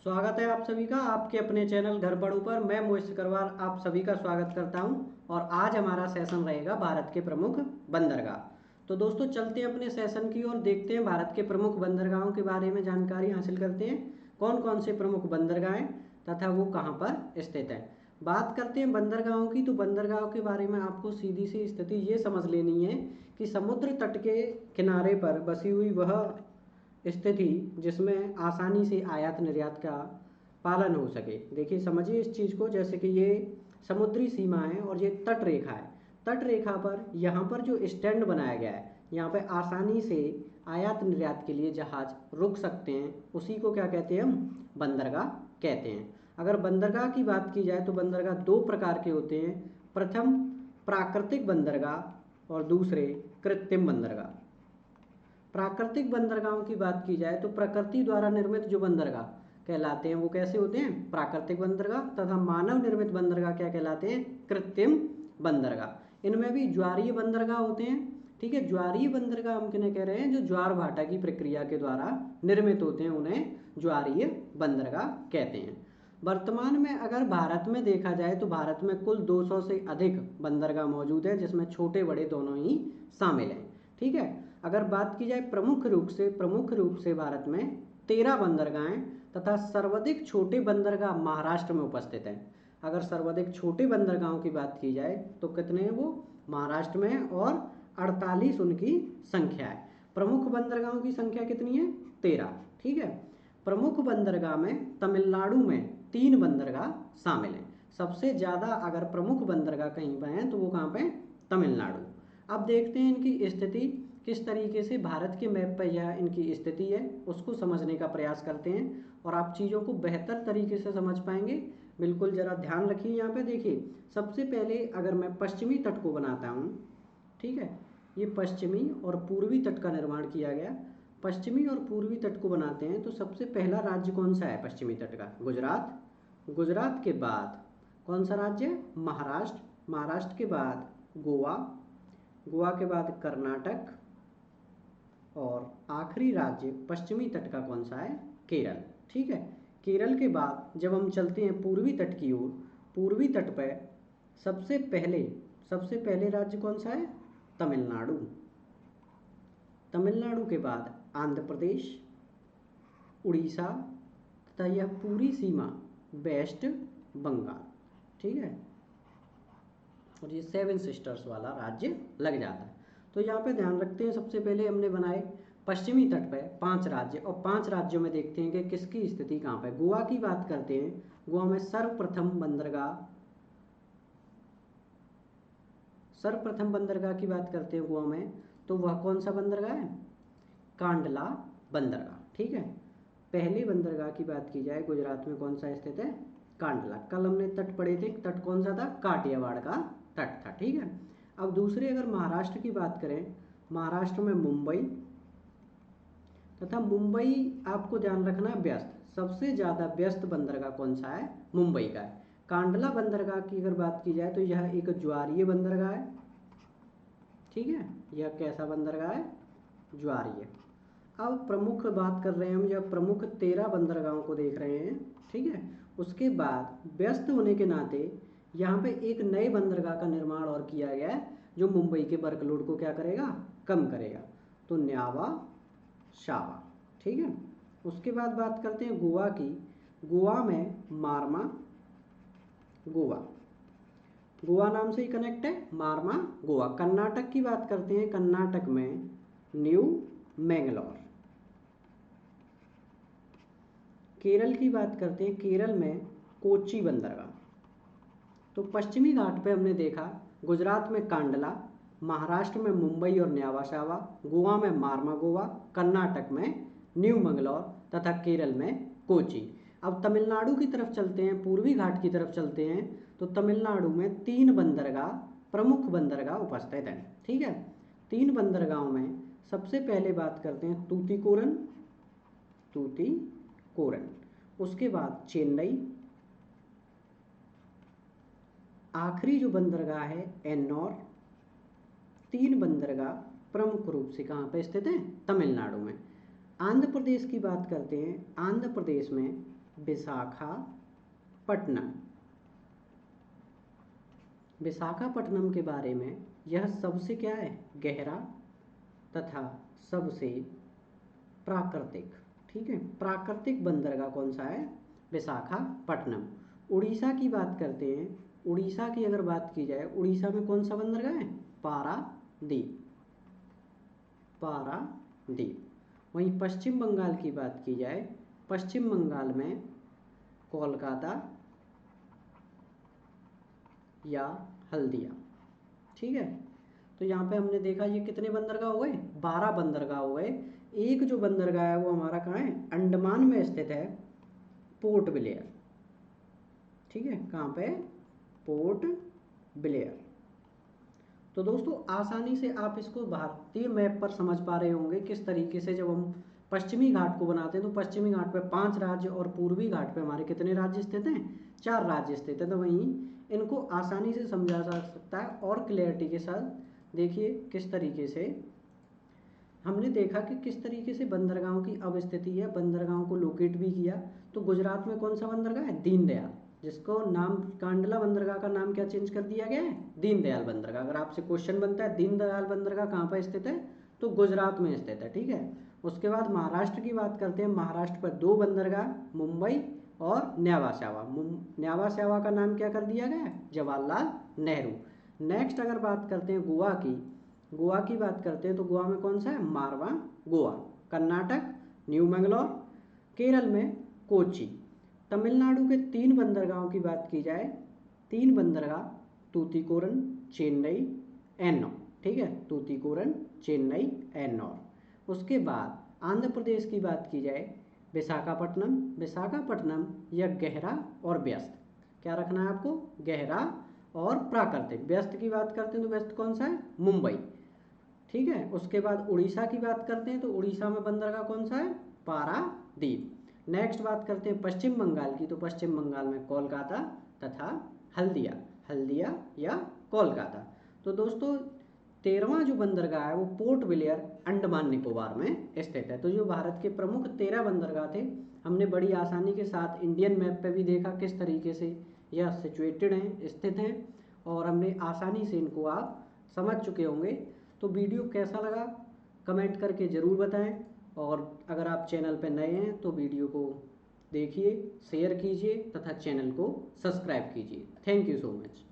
स्वागत है आप सभी का आपके अपने चैनल घर पढ़ू पर। मैं मोहित सिकरवार आप सभी का स्वागत करता हूं और आज हमारा सेशन रहेगा भारत के प्रमुख बंदरगाह। तो दोस्तों चलते हैं अपने सेशन की ओर, देखते हैं भारत के प्रमुख बंदरगाहों के बारे में जानकारी हासिल करते हैं। कौन कौन से प्रमुख बंदरगाह हैं तथा वो कहाँ पर स्थित हैं। बात करते हैं बंदरगाहों की, तो बंदरगाहों के बारे में आपको सीधी सी स्थिति ये समझ लेनी है कि समुद्र तट के किनारे पर बसी हुई वह स्थिति जिसमें आसानी से आयात निर्यात का पालन हो सके। देखिए समझिए इस चीज़ को, जैसे कि ये समुद्री सीमा है और ये तट रेखा है। तट रेखा पर यहाँ पर जो स्टैंड बनाया गया है, यहाँ पे आसानी से आयात निर्यात के लिए जहाज रुक सकते हैं, उसी को क्या कहते हैं हम, बंदरगाह कहते हैं। अगर बंदरगाह की बात की जाए तो बंदरगाह दो प्रकार के होते हैं। प्रथम प्राकृतिक बंदरगाह और दूसरे कृत्रिम बंदरगाह। प्राकृतिक बंदरगाहों की बात की जाए तो प्रकृति द्वारा निर्मित जो बंदरगाह कहलाते हैं वो कैसे होते हैं, प्राकृतिक बंदरगाह, तथा मानव निर्मित बंदरगाह क्या कहलाते हैं, कृत्रिम बंदरगाह। इनमें भी ज्वारीय बंदरगाह होते हैं। ठीक है, ज्वारीय बंदरगाह हम किन्हें कह रहे हैं, जो ज्वार भाटा की प्रक्रिया के द्वारा निर्मित होते हैं, उन्हें ज्वारीय बंदरगाह कहते हैं। वर्तमान में अगर भारत में देखा जाए तो भारत में कुल 200 से अधिक बंदरगाह मौजूद है, जिसमें छोटे बड़े दोनों ही शामिल हैं। ठीक है, अगर बात की जाए प्रमुख रूप से भारत में 13 बंदरगाह हैं तथा सर्वाधिक छोटे बंदरगाह महाराष्ट्र में उपस्थित हैं। अगर सर्वाधिक छोटे बंदरगाहों की बात की जाए तो कितने हैं वो, महाराष्ट्र में हैं और 48 उनकी संख्या है। प्रमुख बंदरगाहों की संख्या कितनी है, 13। ठीक है, प्रमुख बंदरगाह में तमिलनाडु में 3 बंदरगाह शामिल हैं। सबसे ज़्यादा अगर प्रमुख बंदरगाह कहीं पर हैं तो वो कहाँ पे, तमिलनाडु। अब देखते हैं इनकी स्थिति किस तरीके से भारत के मैप पर यह इनकी स्थिति है, उसको समझने का प्रयास करते हैं और आप चीज़ों को बेहतर तरीके से समझ पाएंगे। बिल्कुल ज़रा ध्यान रखिए। यहाँ पे देखिए, सबसे पहले अगर मैं पश्चिमी तट को बनाता हूँ, ठीक है, ये पश्चिमी और पूर्वी तट का निर्माण किया गया। पश्चिमी और पूर्वी तट को बनाते हैं तो सबसे पहला राज्य कौन सा है पश्चिमी तट का, गुजरात। गुजरात के बाद कौन सा राज्य है, महाराष्ट्र। महाराष्ट्र के बाद गोवा। गोवा के बाद कर्नाटक और आखिरी राज्य पश्चिमी तट का कौन सा है, केरल। ठीक है, केरल के बाद जब हम चलते हैं पूर्वी तट की ओर, पूर्वी तट पर सबसे पहले राज्य कौन सा है, तमिलनाडु। तमिलनाडु के बाद आंध्र प्रदेश, उड़ीसा तथा यह पूरी सीमा वेस्ट बंगाल। ठीक है, और ये 7 सिस्टर्स वाला राज्य लग जाता है। तो यहाँ पे ध्यान रखते हैं, सबसे पहले हमने बनाए पश्चिमी तट पर 5 राज्य और 5 राज्यों में देखते हैं कि किसकी स्थिति कहाँ पे। गोवा की बात करते हैं, गोवा में सर्वप्रथम बंदरगाह की बात करते हैं गोवा में, तो वह कौन सा बंदरगाह है, कांडला बंदरगाह। ठीक है, पहले बंदरगाह की बात की जाए गुजरात में कौन सा स्थित है, कांडला। कल हमने तट पढ़े थे, तट कौन सा था, काठियावाड़ का तट था। ठीक है, अब दूसरे अगर महाराष्ट्र की बात करें, महाराष्ट्र में मुंबई तथा मुंबई आपको ध्यान रखना है व्यस्त, सबसे ज़्यादा व्यस्त बंदरगाह कौन सा है, मुंबई का है। कांडला बंदरगाह की अगर बात की जाए तो यह एक ज्वारीय बंदरगाह है। ठीक है, यह कैसा बंदरगाह है, ज्वारीय। अब प्रमुख बात कर रहे हैं हम, जब प्रमुख 13 बंदरगाहों को देख रहे हैं। ठीक है, उसके बाद व्यस्त होने के नाते यहाँ पे एक नए बंदरगाह का निर्माण और किया गया है, जो मुंबई के वर्कलोड को क्या करेगा, कम करेगा, तो न्यावा शावा। ठीक है, उसके बाद बात करते हैं गोवा की। गोवा में मारमा, गोवा नाम से ही कनेक्ट है, मारमा गोवा। कर्नाटक की बात करते हैं, कर्नाटक में न्यू मैंगलोर। केरल की बात करते हैं, केरल में कोच्चि बंदरगाह। तो पश्चिमी घाट पे हमने देखा, गुजरात में कांडला, महाराष्ट्र में मुंबई और न्यावाशावा, गोवा में मारमा गोवा, कर्नाटक में न्यू मंगलौर तथा केरल में कोच्चि। अब तमिलनाडु की तरफ चलते हैं, पूर्वी घाट की तरफ चलते हैं, तो तमिलनाडु में 3 बंदरगाह, प्रमुख बंदरगाह उपस्थित हैं। ठीक है, 3 बंदरगाहों में सबसे पहले बात करते हैं तूतीकोरन, उसके बाद चेन्नई, आखिरी जो बंदरगाह है एन्नौर। 3 बंदरगाह प्रमुख रूप से कहाँ पे स्थित हैं, तमिलनाडु में। आंध्र प्रदेश की बात करते हैं, आंध्र प्रदेश में विशाखापट्टनम। विशाखापट्टनम के बारे में यह सबसे क्या है, गहरा तथा सबसे प्राकृतिक, ठीक है, प्राकृतिक बंदरगाह कौन सा है, विशाखापट्टनम। उड़ीसा की बात करते हैं, उड़ीसा की अगर बात की जाए, उड़ीसा में कौन सा बंदरगाह है, पारादीप, पारादीप। वहीं पश्चिम बंगाल की बात की जाए, पश्चिम बंगाल में कोलकाता या हल्दिया, ठीक है। तो यहाँ पे हमने देखा ये कितने बंदरगाह हो गए, 12 बंदरगाह हो गए। एक जो बंदरगाह है वो हमारा कहाँ है, अंडमान में स्थित है, पोर्ट ब्लेयर, ठीक है, कहाँ पे, पोर्ट ब्लेयर। तो दोस्तों आसानी से आप इसको भारतीय मैप पर समझ पा रहे होंगे किस तरीके से जब हम पश्चिमी घाट को बनाते हैं तो पश्चिमी घाट पे 5 राज्य और पूर्वी घाट पे हमारे कितने राज्य स्थित हैं, 4 राज्य स्थित हैं। तो वहीं इनको आसानी से समझा जा सकता है और क्लैरिटी के साथ। देखिए किस तरीके से हमने देखा कि किस तरीके से बंदरगाहों की अवस्थिति है, बंदरगाहों को लोकेट भी किया। तो गुजरात में कौन सा बंदरगाह है, दीनदयाल, जिसको नाम कांडला बंदरगाह का नाम क्या चेंज कर दिया गया है, दीनदयाल बंदरगाह। अगर आपसे क्वेश्चन बनता है दीनदयाल बंदरगाह कहाँ पर स्थित है, तो गुजरात में स्थित है, ठीक है। उसके बाद महाराष्ट्र की बात करते हैं, महाराष्ट्र पर 2 बंदरगाह, मुंबई और न्यावा श्यावा। न्यावा श्यावा का नाम क्या कर दिया गया है, जवाहरलाल नेहरू। नेक्स्ट अगर बात करते हैं गोवा की, गोवा की बात करते हैं तो गोवा में कौन सा है, मारवा गोवा। कर्नाटक न्यू मैंगलोर, केरल में कोची। तमिलनाडु के 3 बंदरगाहों की बात की जाए, 3 बंदरगाह, तूतीकोरन, चेन्नई, एन्नौर, ठीक है, तूतीकोरन, चेन्नई, एन्नौर। उसके बाद आंध्र प्रदेश की बात की जाए, विशाखापट्टनम। विशाखापट्टनम यह गहरा और व्यस्त, क्या रखना है आपको, गहरा और प्राकृतिक। व्यस्त की बात करते हैं तो व्यस्त कौन सा है, मुंबई, ठीक है। उसके बाद उड़ीसा की बात करते हैं तो उड़ीसा में बंदरगाह कौन सा है, पारादीप। नेक्स्ट बात करते हैं पश्चिम बंगाल की, तो पश्चिम बंगाल में कोलकाता तथा हल्दिया, हल्दिया या कोलकाता। तो दोस्तों 13वां जो बंदरगाह है वो पोर्ट ब्लेयर अंडमान निकोबार में स्थित है। तो जो भारत के प्रमुख 13 बंदरगाह थे, हमने बड़ी आसानी के साथ इंडियन मैप पे भी देखा किस तरीके से यह सिचुएटेड हैं, स्थित हैं, और हमने आसानी से इनको आप समझ चुके होंगे। तो वीडियो कैसा लगा कमेंट करके ज़रूर बताएं, और अगर आप चैनल पर नए हैं तो वीडियो को देखिए, शेयर कीजिए तथा चैनल को सब्सक्राइब कीजिए। Thank you so much.